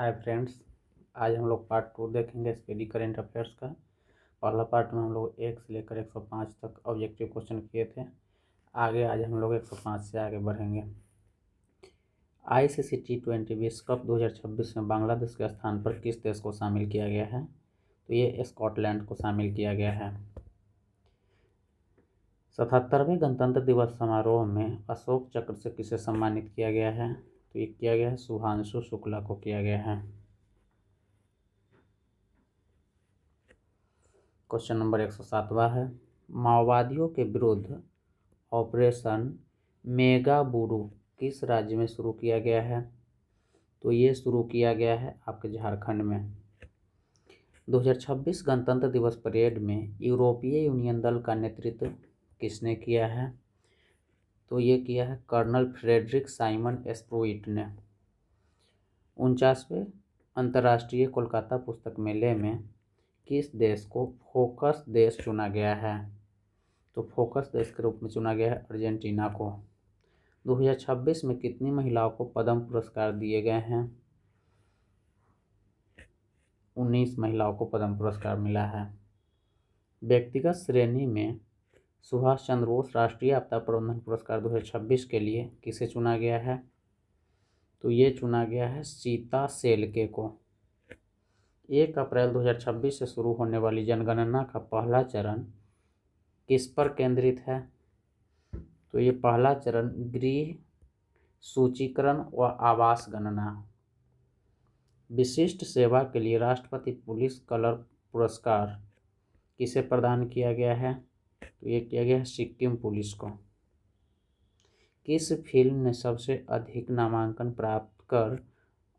Hi friends, आज हम लोग पार्ट 2 देखेंगे स्टडी करंट अफेयर्स का। पहला पार्ट में हम लोग 1 से लेकर 105 तक ऑब्जेक्टिव क्वेश्चन किए थे। आज हम लोग 105 से आगे बढ़ेंगे। आईसीसी T20 विश्व कप 2026 में बांग्लादेश के स्थान पर किस देश को शामिल किया गया है? तो ये स्कॉटलैंड को शामिल किया गया है। 77वें गणतंत्र दिवस समारोह में अशोक चक्र से किसे सम्मानित किया गया है? तो ये किया गया है शुभांशु शुक्ला को किया गया है। क्वेश्चन नंबर 107वां है, माओवादियों के विरुद्ध ऑपरेशन मेगाबुरु किस राज्य में शुरू किया गया है? तो ये शुरू किया गया है आपके झारखंड में। 2026 गणतंत्र दिवस परेड में यूरोपीय यूनियन दल का नेतृत्व किसने किया है? तो ये किया है कर्नल फ्रेडरिक साइमन स्प्रूइट ने। 49वें अंतर्राष्ट्रीय कोलकाता पुस्तक मेले में किस देश को फोकस देश चुना गया है? तो फोकस देश के रूप में चुना गया है अर्जेंटीना को। 2026 में कितनी महिलाओं को पद्म पुरस्कार दिए गए हैं? 19 महिलाओं को पद्म पुरस्कार मिला है। व्यक्तिगत श्रेणी में सुभाष चंद्र बोस राष्ट्रीय आपदा प्रबंधन पुरस्कार 2026 के लिए किसे चुना गया है? तो ये चुना गया है सीता सेलके को। 1 अप्रैल 2026 से शुरू होने वाली जनगणना का पहला चरण किस पर केंद्रित है? तो ये पहला चरण गृह सूचीकरण व आवास गणना। विशिष्ट सेवा के लिए राष्ट्रपति पुलिस कलर पुरस्कार किसे प्रदान किया गया है? तो ये किया गया है सिक्किम पुलिस को। किस फिल्म ने सबसे अधिक नामांकन प्राप्त कर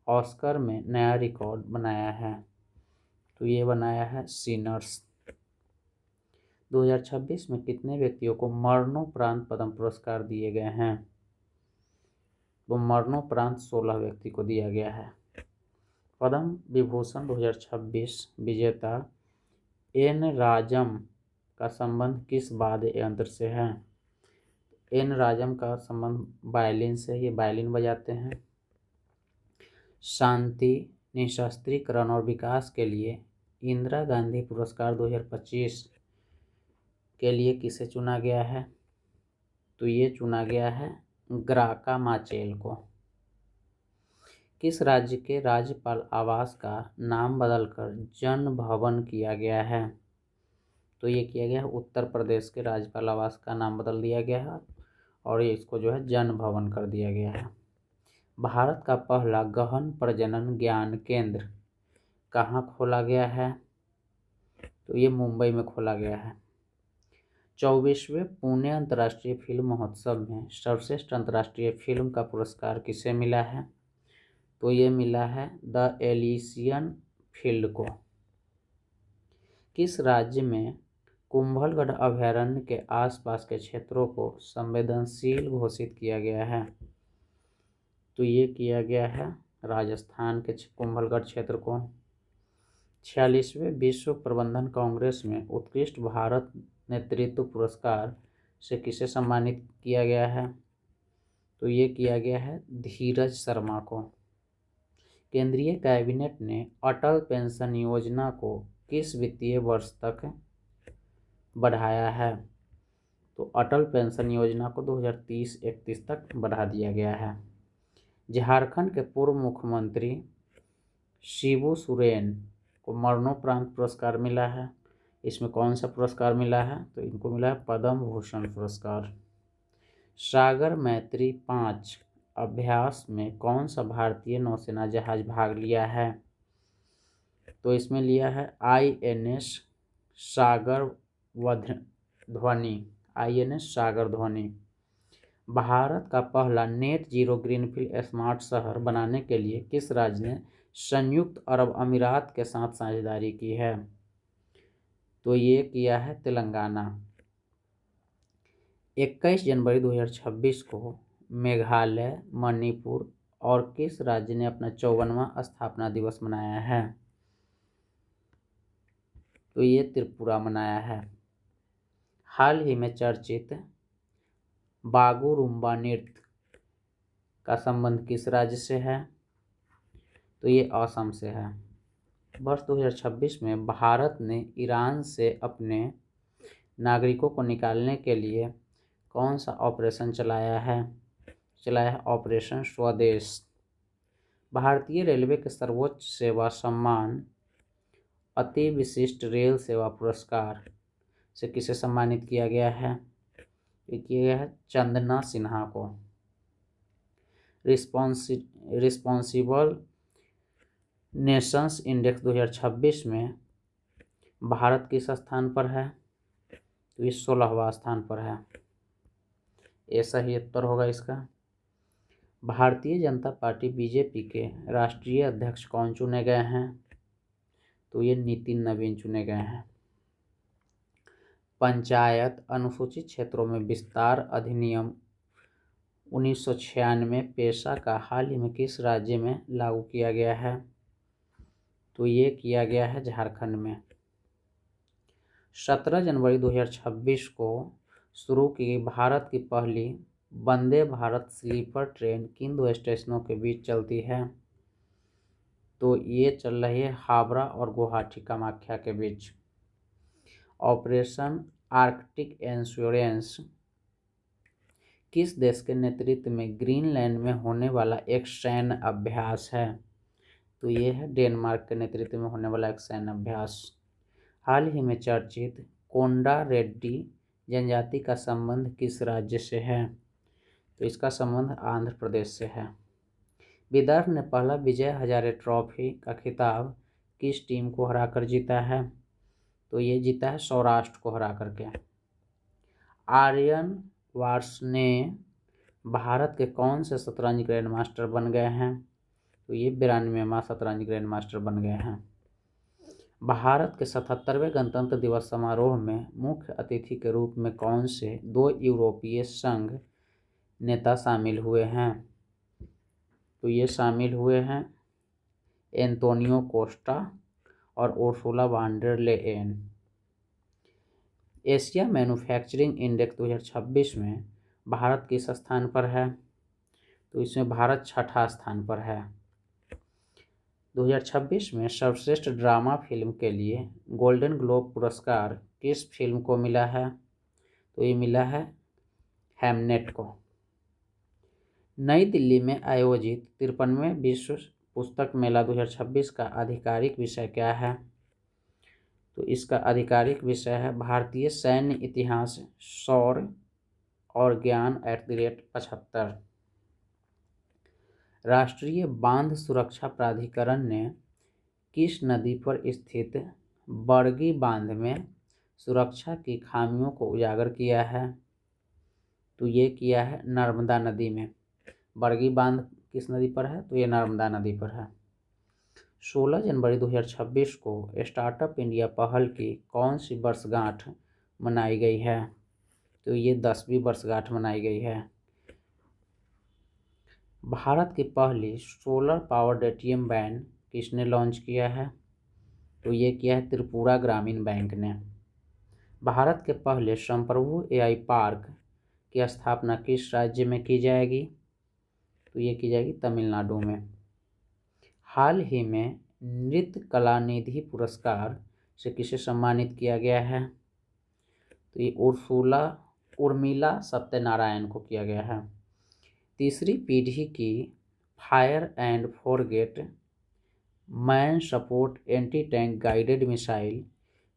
ऑस्कर में नया रिकॉर्ड बनाया है? तो ये बनाया है सिनर्स। 2026 में कितने व्यक्तियों को मरणोपरांत पद्म पुरस्कार दिए गए हैं? तो मरणोपरांत 16 व्यक्ति को दिया गया है। पद्म विभूषण 2026 विजेता एन राजम का संबंध किस वाद्य यंत्र से है? एन राजम का संबंध वायलिन से, ये वायलिन बजाते हैं। शांति, निशस्त्रीकरण और विकास के लिए इंदिरा गांधी पुरस्कार 2025 के लिए किसे चुना गया है? तो ये चुना गया है ग्राका माचेल को। किस राज्य के राज्यपाल आवास का नाम बदलकर जन भवन किया गया है? तो ये किया गया है उत्तर प्रदेश के राज्यपाल आवास का नाम बदल दिया गया है और ये इसको जो है जन भवन कर दिया गया है। भारत का पहला गहन प्रजनन ज्ञान केंद्र कहाँ खोला गया है? तो ये मुंबई में खोला गया है। 24वें पुणे अंतर्राष्ट्रीय फिल्म महोत्सव में सर्वश्रेष्ठ अंतर्राष्ट्रीय फिल्म का पुरस्कार किसे मिला है? तो ये मिला है द एलिसियन फील्ड को। किस राज्य में कुंभलगढ़ अभयारण्य के आसपास के क्षेत्रों को संवेदनशील घोषित किया गया है? तो ये किया गया है राजस्थान के कुंभलगढ़ क्षेत्र को। 46वें विश्व प्रबंधन कांग्रेस में उत्कृष्ट भारत नेतृत्व पुरस्कार से किसे सम्मानित किया गया है? तो ये किया गया है धीरज शर्मा को। केंद्रीय कैबिनेट ने अटल पेंशन योजना को किस वित्तीय वर्ष तक बढ़ाया है? तो अटल पेंशन योजना को 2030-31 तक बढ़ा दिया गया है। झारखंड के पूर्व मुख्यमंत्री शिबू सोरेन को मरणोपरांत पुरस्कार मिला है। इसमें कौन सा पुरस्कार मिला है? तो इनको मिला है पद्म भूषण पुरस्कार। सागर मैत्री 5 अभ्यास में कौन सा भारतीय नौसेना जहाज भाग लिया है? तो इसमें लिया है INS सागर ध्वनि। INS सागर ध्वनि। भारत का पहला नेट जीरो ग्रीनफील्ड स्मार्ट शहर बनाने के लिए किस राज्य ने संयुक्त अरब अमीरात के साथ साझेदारी की है? तो ये किया है तेलंगाना। 21 जनवरी 2026 को मेघालय, मणिपुर और किस राज्य ने अपना 54वां स्थापना दिवस मनाया है? तो ये त्रिपुरा मनाया है। हाल ही में चर्चित बागुरुम्बा नृत्य का संबंध किस राज्य से है? तो ये असम से है। वर्ष 2026 में भारत ने ईरान से अपने नागरिकों को निकालने के लिए कौन सा ऑपरेशन चलाया है ऑपरेशन स्वदेश। भारतीय रेलवे के सर्वोच्च सेवा सम्मान अति विशिष्ट रेल सेवा पुरस्कार से किसे सम्मानित किया गया है? ये किया गया है चंदना सिन्हा को। रिस्पॉन्सिबल नेशंस इंडेक्स 2026 में भारत किस स्थान पर है? तो ये 16वां स्थान पर है। ऐसा ही उत्तर होगा इसका। भारतीय जनता पार्टी बीजेपी के राष्ट्रीय अध्यक्ष कौन चुने गए हैं? तो ये नितिन नवीन चुने गए हैं। पंचायत अनुसूचित क्षेत्रों में विस्तार अधिनियम 1996 पेशा का हाल ही में किस राज्य में लागू किया गया है? तो ये किया गया है झारखंड में। 17 जनवरी 2026 को शुरू की भारत की पहली वंदे भारत स्लीपर ट्रेन किन दो स्टेशनों के बीच चलती है? तो ये चल रही है हावड़ा और गुवाहाटी कामाख्या के बीच। ऑपरेशन आर्कटिक एंश्योरेंस किस देश के नेतृत्व में ग्रीनलैंड में होने वाला एक सैन्य अभ्यास है? तो ये है डेनमार्क के नेतृत्व में होने वाला एक सैन्य अभ्यास। हाल ही में चर्चित कोंडा रेड्डी जनजाति का संबंध किस राज्य से है? तो इसका संबंध आंध्र प्रदेश से है। विदर्भ ने पहला विजय हजारे ट्रॉफी का खिताब किस टीम को हराकर जीता है? तो ये जीता है सौराष्ट्र को हरा करके। आर्यन वार्ष्णे भारत के कौन से शतरंज ग्रैंड मास्टर बन गए हैं? तो ये 92वां शतरंज ग्रैंड मास्टर बन गए हैं। भारत के 77वें गणतंत्र दिवस समारोह में मुख्य अतिथि के रूप में कौन से 2 यूरोपीय संघ नेता शामिल हुए हैं? तो ये शामिल हुए हैं एंटोनियो कोस्टा और Ursula von der Leyen. Asia manufacturing index 2026 में भारत किस स्थान पर है? तो इसमें भारत 6ठा स्थान पर है। 2026 में सर्वश्रेष्ठ ड्रामा फिल्म के लिए गोल्डन ग्लोब पुरस्कार किस फिल्म को मिला है? तो ये मिला है हैमनेट को। नई दिल्ली में आयोजित 53वें विश्व पुस्तक मेला 2026 का आधिकारिक विषय क्या है? तो इसका आधिकारिक विषय है भारतीय सैन्य इतिहास, शौर्य और ज्ञान @75। राष्ट्रीय बांध सुरक्षा प्राधिकरण ने किस नदी पर स्थित बरगी बांध में सुरक्षा की खामियों को उजागर किया है? तो ये किया है नर्मदा नदी में। बरगी बांध किस नदी पर है? तो ये नर्मदा नदी पर है। 16 जनवरी 2026 को स्टार्टअप इंडिया पहल की कौन सी वर्षगांठ मनाई गई है? तो ये 10वीं वर्षगांठ मनाई गई है। भारत की पहली सोलर पावर्ड एटीएम वैन किसने लॉन्च किया है? तो ये किया है त्रिपुरा ग्रामीण बैंक ने। भारत के पहले संप्रभु एआई पार्क की स्थापना किस राज्य में की जाएगी? तो ये की जाएगी तमिलनाडु में। हाल ही में नृत्य कला निधि पुरस्कार से किसे सम्मानित किया गया है? तो ये उर्मिला सत्यनारायण को किया गया है। तीसरी पीढ़ी की fire and forget man support anti tank guided missile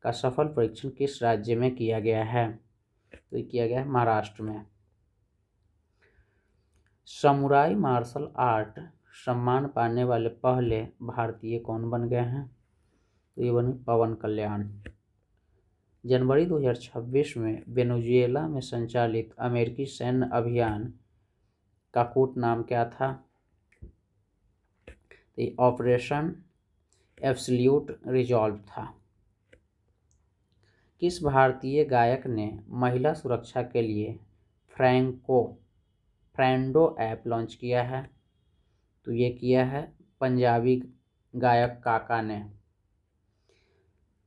का सफल परीक्षण किस राज्य में किया गया है? तो ये किया गया है महाराष्ट्र में। समुराई मार्शल आर्ट सम्मान पाने वाले पहले भारतीय कौन बन गए हैं? तो ये बने पवन कल्याण। जनवरी 2026 में वेनेजुएला में संचालित अमेरिकी सैन्य अभियान का कूट नाम क्या था? तो ये ऑपरेशन एब्सोल्यूट रिजॉल्व था। किस भारतीय गायक ने महिला सुरक्षा के लिए फ्रेंडो ऐप लॉन्च किया है? तो ये किया है पंजाबी गायक काका ने।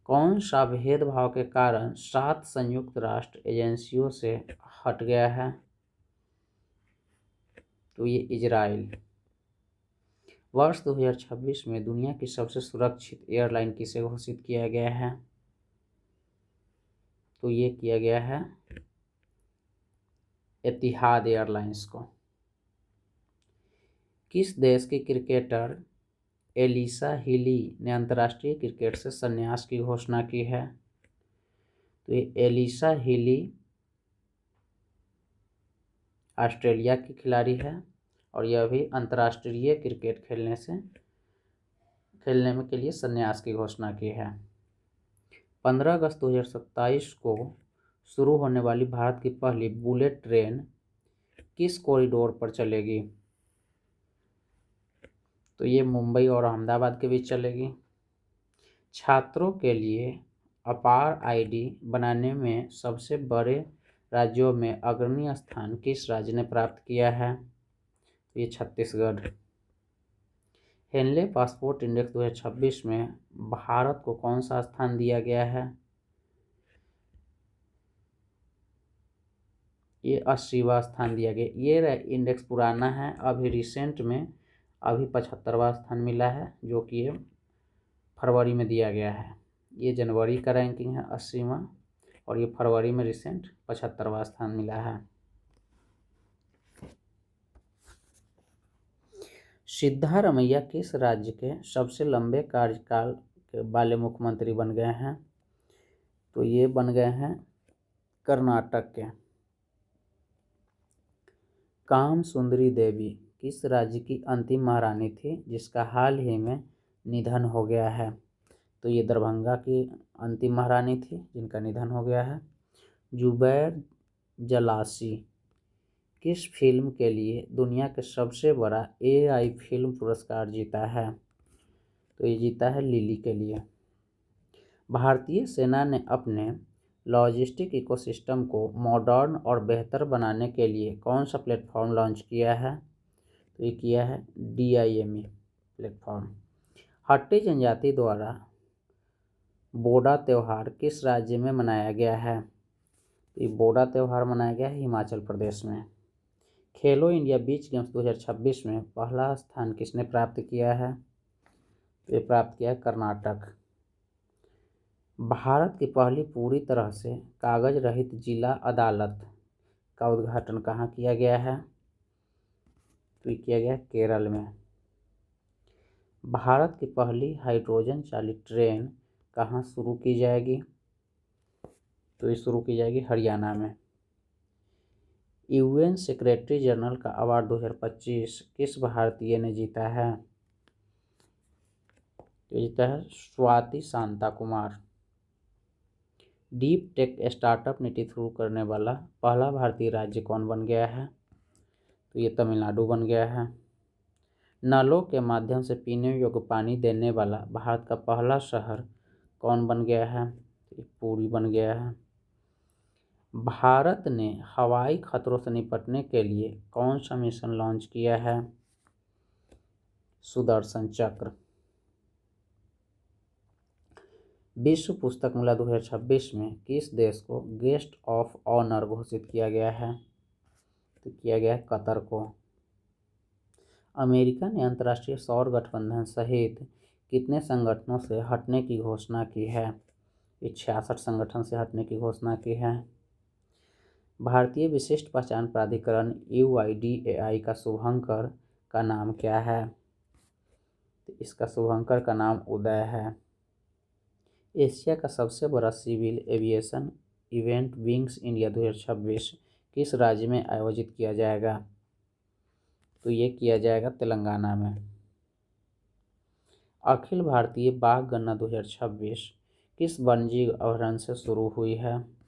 कौन सा भेदभाव के कारण 7 संयुक्त राष्ट्र एजेंसियों से हट गया है? तो ये इजराइल। वर्ष 2026 में दुनिया की सबसे सुरक्षित एयरलाइन किसे घोषित किया गया है? तो ये किया गया है एतिहाद एयरलाइंस को। किस देश की क्रिकेटर एलिसा हिली ने अंतर्राष्ट्रीय क्रिकेट से संन्यास की घोषणा की है? तो ये एलिसा हिली ऑस्ट्रेलिया की खिलाड़ी है और यह भी अंतर्राष्ट्रीय क्रिकेट खेलने में के लिए संन्यास की घोषणा की है। 15 अगस्त 2027 को शुरू होने वाली भारत की पहली बुलेट ट्रेन किस कॉरिडोर पर चलेगी? तो ये मुंबई और अहमदाबाद के बीच चलेगी। छात्रों के लिए अपार आईडी बनाने में सबसे बड़े राज्यों में अग्रणी स्थान किस राज्य ने प्राप्त किया है? तो ये छत्तीसगढ़। हेनले पासपोर्ट इंडेक्स 2026 में भारत को कौन सा स्थान दिया गया है? ये 80वां स्थान दिया गया। ये इंडेक्स पुराना है, अभी रिसेंट में अभी 75वां स्थान मिला है, जो कि ये फरवरी में दिया गया है। ये जनवरी का रैंकिंग है 80वां और ये फरवरी में रिसेंट 75वां स्थान मिला है। सिद्धारमैया किस राज्य के सबसे लंबे कार्यकाल वाले मुख्यमंत्री बन गए हैं? तो ये बन गए हैं कर्नाटक के। काम सुंदरी देवी किस राज्य की अंतिम महारानी थी जिसका हाल ही में निधन हो गया है? तो ये दरभंगा की अंतिम महारानी थी जिनका निधन हो गया है। जुबैर जलासी किस फिल्म के लिए दुनिया के सबसे बड़ा AI फिल्म पुरस्कार जीता है? तो ये जीता है लिली के लिए। भारतीय सेना ने अपने लॉजिस्टिक इकोसिस्टम को मॉडर्न और बेहतर बनाने के लिए कौन सा प्लेटफॉर्म लॉन्च किया है? तो ये किया है DIME प्लेटफॉर्म। हट्टी जनजाति द्वारा बोडा त्यौहार किस राज्य में मनाया गया है? तो ये बोडा त्यौहार मनाया गया है हिमाचल प्रदेश में। खेलो इंडिया बीच गेम्स 2026 में पहला स्थान किसने प्राप्त किया है? तो ये प्राप्त किया है कर्नाटक। भारत की पहली पूरी तरह से कागज रहित जिला अदालत का उद्घाटन कहाँ किया गया है? तो ये किया गया केरल में। भारत की पहली हाइड्रोजन चालित ट्रेन कहाँ शुरू की जाएगी? तो ये शुरू की जाएगी हरियाणा में। UN सेक्रेटरी जनरल का अवार्ड 2025 किस भारतीय ने जीता है? तो जीता है Swati Shanta Kumar. Deep tech startup नीति शुरू करने वाला पहला भारतीय राज्य कौन बन गया है? तो ये तमिलनाडु बन गया है। नलों के माध्यम से पीने योग्य पानी देने वाला भारत का पहला शहर कौन बन गया है? तो ये पुरी बन गया है। भारत ने हवाई खतरों से निपटने के लिए कौन सा मिशन लॉन्च किया है? सुदर्शन चक्र। विश्व पुस्तक मेला 2026 में किस देश को गेस्ट ऑफ ऑनर घोषित किया गया है? तो किया गया है कतर को। अमेरिका ने अंतर्राष्ट्रीय सौर गठबंधन सहित कितने संगठनों से हटने की घोषणा की है? ये 66 संगठन से हटने की घोषणा की है। भारतीय विशिष्ट पहचान प्राधिकरण UIDAI का शुभंकर का नाम क्या है? तो इसका शुभंकर का नाम उदय है। एशिया का सबसे बड़ा civil aviation event wings India 2026 किस राज्य में आयोजित किया जाएगा? तो ये किया जाएगा तेलंगाना में। अखिल भारतीय बाघ गणना 2026 किस वन्यजीव अभयारण्य से शुरू हुई है?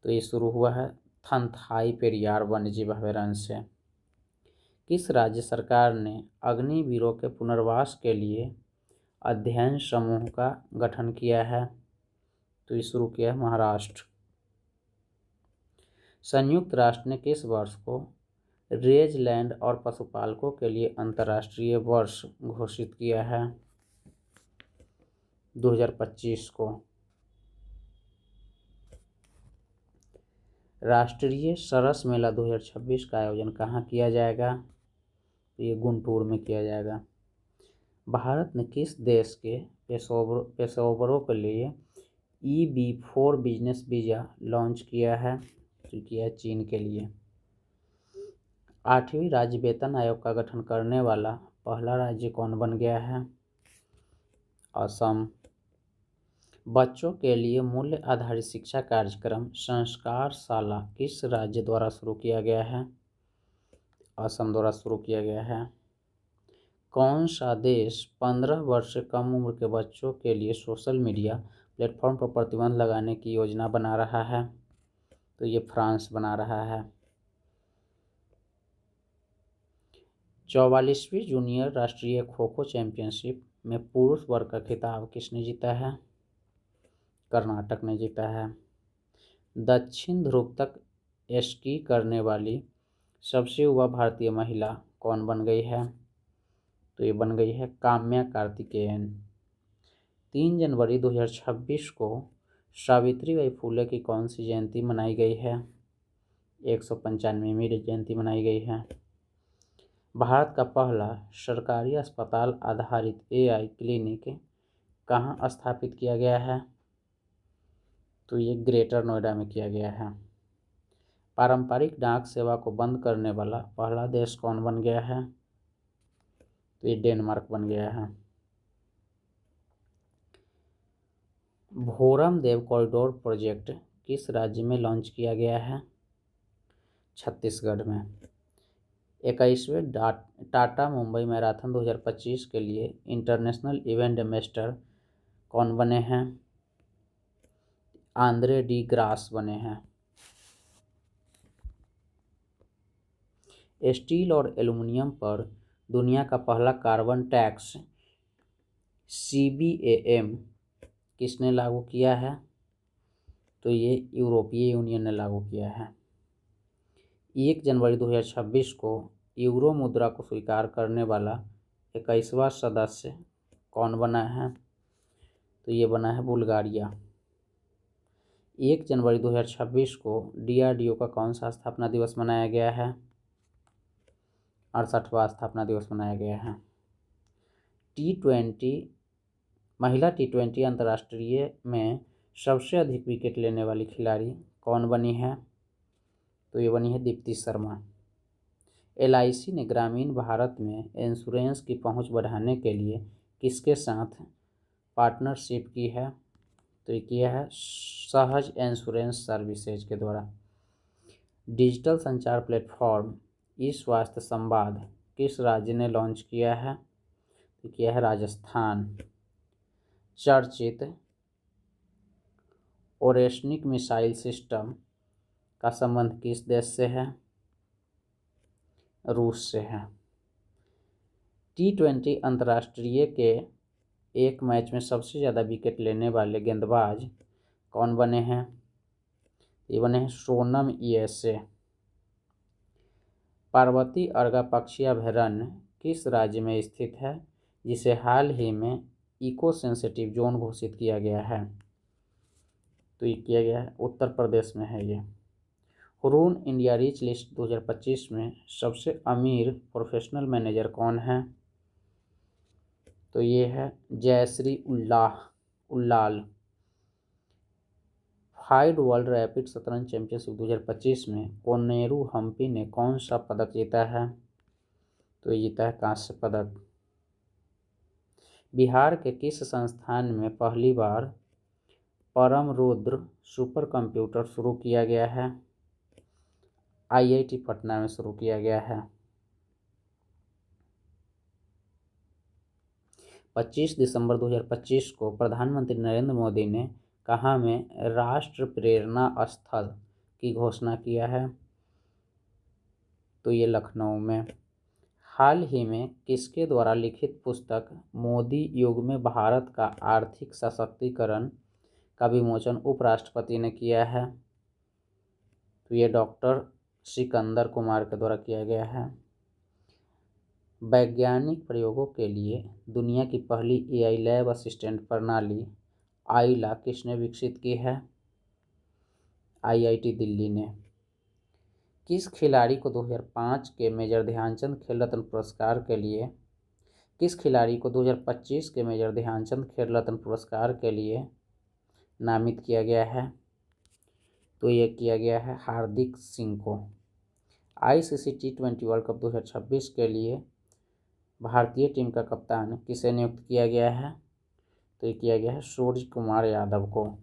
तो ये शुरू हुआ है थंथाई पेरियार वन्यजीव अभयारण्य से। किस राज्य सरकार ने अग्निवीरों के पुनर्वास के लिए अध्ययन समूह का गठन किया है? तो ये शुरू किया है महाराष्ट्र। संयुक्त राष्ट्र ने किस वर्ष को रेजलैंड और पशुपालकों के लिए अंतर्राष्ट्रीय वर्ष घोषित किया है? 2025 को। राष्ट्रीय सरस मेला 2026 का आयोजन कहाँ किया जाएगा? तो ये गुंटूर में किया जाएगा। भारत ने किस देश के पेशेवरों के लिए EB4 बिजनेस वीज़ा लॉन्च किया है? तो किया है चीन के लिए। 8वीं राज्य वेतन आयोग का गठन करने वाला पहला राज्य कौन बन गया है? असम। बच्चों के लिए मूल्य आधारित शिक्षा कार्यक्रम संस्कारशाला किस राज्य द्वारा शुरू किया गया है? असम द्वारा शुरू किया गया है। कौन सा देश 15 वर्ष से कम उम्र के बच्चों के लिए सोशल मीडिया प्लेटफॉर्म पर प्रतिबंध लगाने की योजना बना रहा है? तो ये फ्रांस बना रहा है। 44वीं जूनियर राष्ट्रीय खो खो चैंपियनशिप में पुरुष वर्ग का खिताब किसने जीता है? कर्नाटक ने जीता है। दक्षिण ध्रुव तक स्की करने वाली सबसे युवा भारतीय महिला कौन बन गई है? तो ये बन गई है काम्या कार्तिकेयन। 3 जनवरी 2026 को सावित्रीबाई फुले की कौन सी जयंती मनाई गई है? 195वीं जयंती मनाई गई है। भारत का पहला सरकारी अस्पताल आधारित AI क्लिनिक कहाँ स्थापित किया गया है? तो ये ग्रेटर नोएडा में किया गया है। पारंपरिक डाक सेवा को बंद करने वाला पहला देश कौन बन गया है? तो ये डेनमार्क बन गया है। भोरमदेव कॉरिडोर प्रोजेक्ट किस राज्य में लॉन्च किया गया है? छत्तीसगढ़ में। 21वें टाटा मुंबई मैराथन 2025 के लिए इंटरनेशनल इवेंट एम्बेसडर कौन बने हैं? आंद्रे डी ग्रास बने हैं। स्टील और एल्युमिनियम पर दुनिया का पहला कार्बन टैक्स CBAM किसने लागू किया है? तो ये यूरोपीय यूनियन ने लागू किया है। 1 जनवरी 2026 को यूरो मुद्रा को स्वीकार करने वाला 21वां सदस्य कौन बना है? तो ये बना है बुल्गारिया। 1 जनवरी 2026 को DRDO का कौन सा स्थापना दिवस मनाया गया है? 68वां स्थापना दिवस मनाया गया है। महिला T20 अंतर्राष्ट्रीय में सबसे अधिक विकेट लेने वाली खिलाड़ी कौन बनी है? तो ये बनी है दीप्ति शर्मा। LIC ने ग्रामीण भारत में इंश्योरेंस की पहुंच बढ़ाने के लिए किसके साथ पार्टनरशिप की है? तो ये किया है सहज इंश्योरेंस सर्विसेज के द्वारा। डिजिटल संचार प्लेटफॉर्म स्वास्थ्य संवाद किस राज्य ने लॉन्च किया है? तो किया है राजस्थान। चर्चित ओरेस्निक मिसाइल सिस्टम का संबंध किस देश से है? रूस से है। T20 अंतर्राष्ट्रीय के एक मैच में सबसे ज़्यादा विकेट लेने वाले गेंदबाज कौन बने हैं? ये बने हैं सोनम ESA। पार्वती अर्गा पक्षी अभयारण्य किस राज्य में स्थित है, जिसे हाल ही में इको सेंसिटिव जोन घोषित किया गया है? तो ये किया गया है उत्तर प्रदेश में है ये। हुरून इंडिया रिच लिस्ट 2025 में सबसे अमीर प्रोफेशनल मैनेजर कौन है? तो ये है Jayashree Ullal. FIDE world rapid शतरंज चैंपियनशिप 2025 में कोनेरू हम्पी ने कौन सा पदक जीता है? तो ये जीता है कांस्य पदक। बिहार के किस संस्थान में पहली बार परम रुद्र सुपर कंप्यूटर शुरू किया गया है? IIT पटना में शुरू किया गया है। 25 दिसंबर 2025 को प्रधानमंत्री नरेंद्र मोदी ने कहाँ में राष्ट्र प्रेरणा स्थल की घोषणा किया है? तो ये लखनऊ में। हाल ही में किसके द्वारा लिखित पुस्तक मोदी युग में भारत का आर्थिक सशक्तिकरण का विमोचन उपराष्ट्रपति ने किया है? तो ये डॉक्टर सिकंदर कुमार के द्वारा किया गया है। वैज्ञानिक प्रयोगों के लिए दुनिया की पहली AI लैब असिस्टेंट प्रणाली आइला किसने विकसित की है? IIT दिल्ली ने। किस खिलाड़ी को 2005 के मेजर ध्यानचंद खेल रत्न पुरस्कार के लिए किस खिलाड़ी को 2025 के मेजर ध्यानचंद खेल रत्न पुरस्कार के लिए नामित किया गया है? तो ये किया गया है हार्दिक सिंह को। आईसीसी T20 वर्ल्ड कप 2026 के लिए भारतीय टीम का कप्तान किसे नियुक्त किया गया है? तो ये किया गया है सूर्य कुमार यादव को।